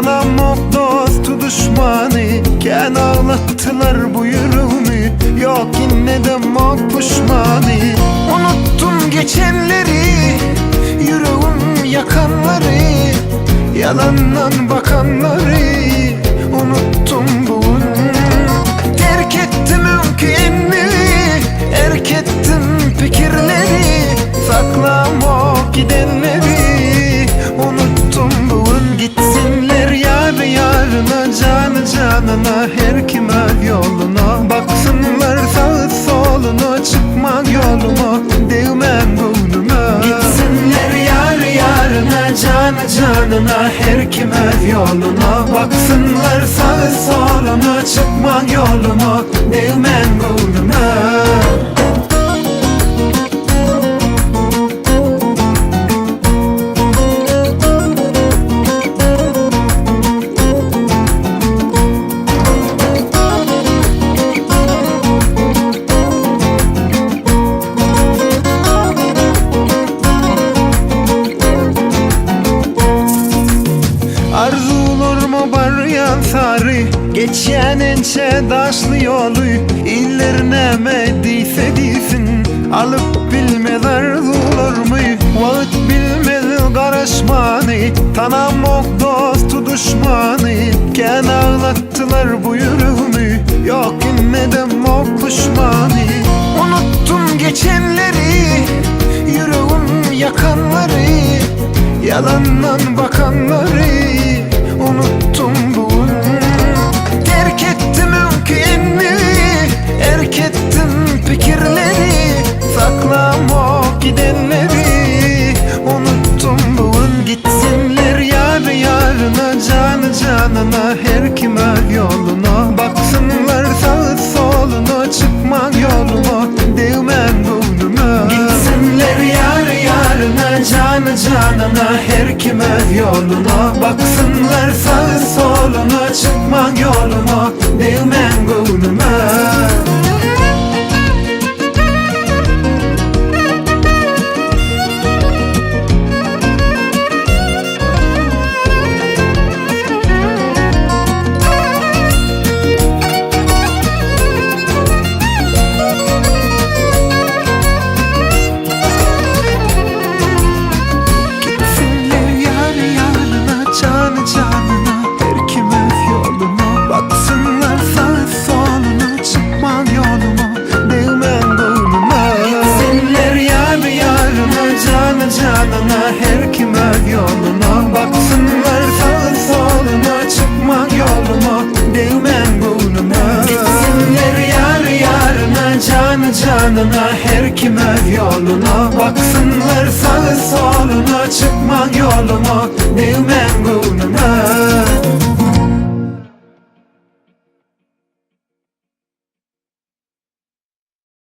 Tanımak dostu düşmanı, ken ağlattılar bu yüreğimi. Yok yine de pişmanı. Unuttum geçenleri, yüreğim yakanları, yalandan bakanları. Unuttum bugün. Terk ettim ülkemi, erk ettim fikirleri, saklamak gidenleri. Unuttum bugün. Gitsinler yar yarına, canı canına, her kim öz yoluna. Baksınlar sağı soluna, çıkmak yoluma, değmem boynuma. Gitsinler yar yarına, canı canına, her kim öz yoluna. Baksınlar sağı soluna, çıkmak yoluma, değmem boynuma. Arzularıma baryan sarı, geçenince daşlı yolu. İllerine mediyse değilsin, alıp bilmez arzularımı. Vakit bilmez karışmanı, tanımak dostu düşmanı. Ken ağlattılar bu yüreğimi, yok inmeden pişmanı. Unuttum geçenleri, yüreğim yakanları, yalandan bakanları. Unuttum bugün. Terk ettim ülkemi, erk ettim fikirleri, saklamak gidenleri. Unuttum bugün. Gitsinler yar yarına, canı canına, her kim öz yoluna. Baksınlar sağı soluna, çıkmak yoluma, değmem boynuma. Gitsinler yar yarına, canı canına, her kim öz yoluna. Baksınlar sağı soluna, çıkmak yoluma, değmem boynuma. Canına, her kim öz yoluna. Baksınlar sağı soluna, çıkmak yoluma, değmem boynuma. Gitsinler yar yarına, canı canına, her kim öz yoluna. Baksınlar sağı soluna, çıkmak yoluma, değmem boynuma.